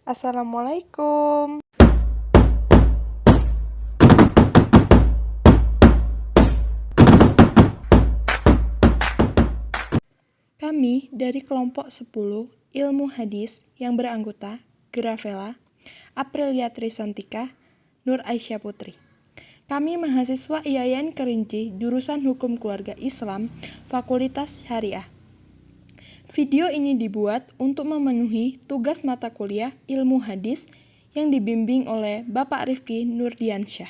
Assalamualaikum. Kami dari kelompok 10 Ilmu Hadis yang beranggota Grafela, Aprilia Trisantika, Nur Aisyah Putri. Kami mahasiswa IAIN Kerinci, jurusan Hukum Keluarga Islam, Fakultas Syariah. Video ini dibuat untuk memenuhi tugas mata kuliah Ilmu Hadis yang dibimbing oleh Bapak Rifki Nurdiansyah.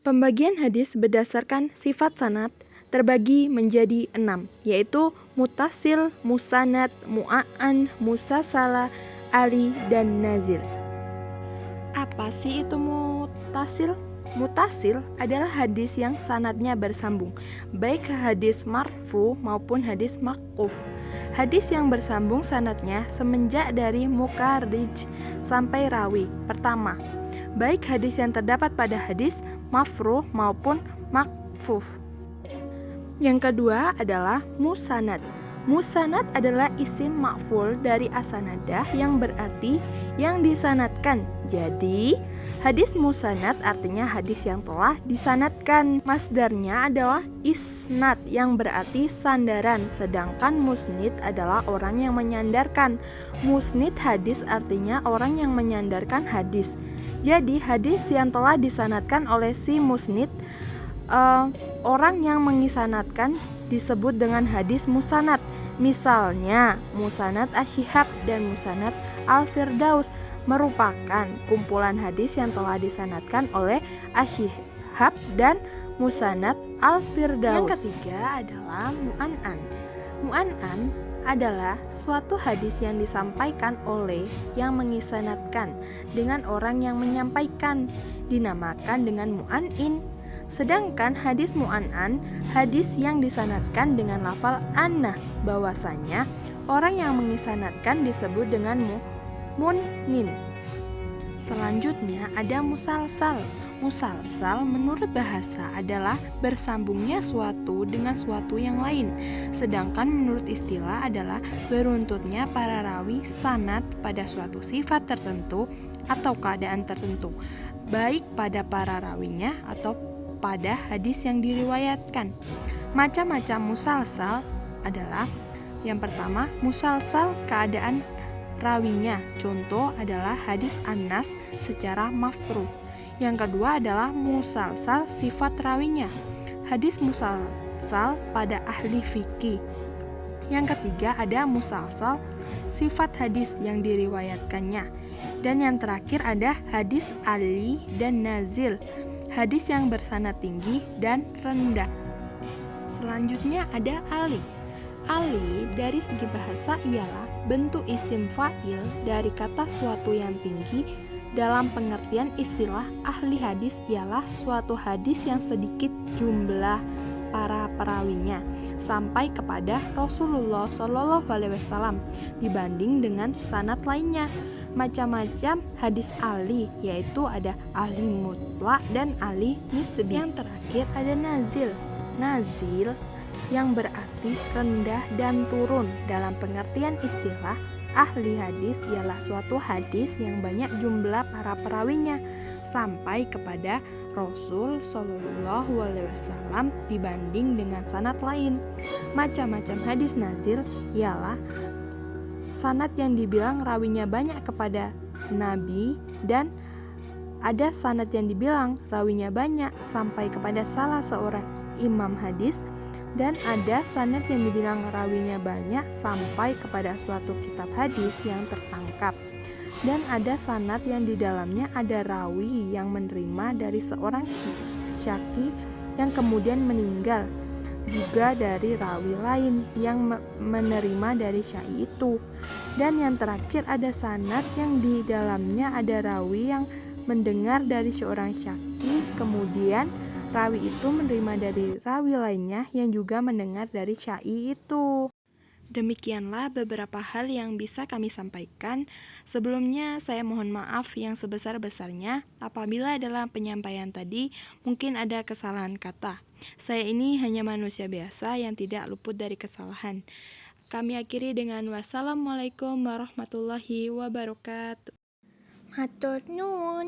Pembagian hadis berdasarkan sifat sanad terbagi menjadi 6, yaitu mutasil, musanad, mu'an, musasala, ali, dan nazil. Apa sih itu mutasil? Mutasil adalah hadis yang sanadnya bersambung, baik hadis marfu maupun hadis maquf. Hadis yang bersambung sanadnya semenjak dari mukarrij sampai rawi pertama, baik hadis yang terdapat pada hadis mafruh maupun maqfuf. Yang kedua adalah musanad. Musanad adalah isim ma'ful dari asanadah yang berarti yang disanadkan. Jadi, hadis musanad artinya hadis yang telah disanadkan. Masdarnya adalah isnad yang berarti sandaran, sedangkan musnid adalah orang yang menyandarkan. Musnid hadis artinya orang yang menyandarkan hadis. Jadi, hadis yang telah disanadkan oleh si musnid, orang yang mengisanadkan disebut dengan hadis musanad. Misalnya, musanad Asyihab dan musanad Al-Firdaus merupakan kumpulan hadis yang telah disanadkan oleh Asyihab dan musanad Al-Firdaus. Yang ketiga adalah mu'an'an. Mu'an'an adalah suatu hadis yang disampaikan oleh yang mengisanadkan dengan orang yang menyampaikan, dinamakan dengan mu'an'in. Sedangkan hadis mu'an'an, hadis yang disanadkan dengan lafal anna, bahwasanya orang yang mengisanadkan disebut dengan munnin. Selanjutnya ada musalsal. Musalsal menurut bahasa adalah bersambungnya suatu dengan suatu yang lain. Sedangkan menurut istilah adalah beruntutnya para rawi sanad pada suatu sifat tertentu atau keadaan tertentu, baik pada para rawinya atau pada hadis yang diriwayatkan. Macam-macam musalsal adalah: yang pertama, musalsal keadaan rawinya. Contoh adalah hadis Anas secara mafruh. Yang kedua adalah musalsal sifat rawinya. Hadis musalsal pada ahli fikih. Yang ketiga ada musalsal sifat hadis yang diriwayatkannya. Dan yang terakhir ada hadis ali dan nazil, hadis yang bersanad tinggi dan rendah. Selanjutnya ada ali. Ali dari segi bahasa ialah bentuk isim fa'il dari kata suatu yang tinggi. Dalam pengertian istilah ahli hadis ialah suatu hadis yang sedikit jumlah para perawinya sampai kepada Rasulullah SAW dibanding dengan sanad lainnya. Macam-macam hadis ali, yaitu ada ali mutlak dan ali nisbi. Yang terakhir ada nazil. Nazil yang berarti rendah dan turun. Dalam pengertian istilah ahli hadis ialah suatu hadis yang banyak jumlah para perawinya sampai kepada Rasul SAW dibanding dengan sanad lain. Macam-macam hadis nazil ialah sanad yang dibilang rawinya banyak kepada Nabi, dan ada sanad yang dibilang rawinya banyak sampai kepada salah seorang imam hadis, dan ada sanad yang dibilang rawinya banyak sampai kepada suatu kitab hadis yang tertangkap. Dan ada sanad yang di dalamnya ada rawi yang menerima dari seorang syaki yang kemudian meninggal, juga dari rawi lain yang menerima dari syai itu. Dan yang terakhir ada sanad yang di dalamnya ada rawi yang mendengar dari seorang syaki, kemudian rawi itu menerima dari rawi lainnya yang juga mendengar dari syai itu. Demikianlah beberapa hal yang bisa kami sampaikan. Sebelumnya saya mohon maaf yang sebesar-besarnya apabila dalam penyampaian tadi mungkin ada kesalahan kata. Saya ini hanya manusia biasa yang tidak luput dari kesalahan. Kami akhiri dengan wassalamualaikum warahmatullahi wabarakatuh. Hatur nuhun.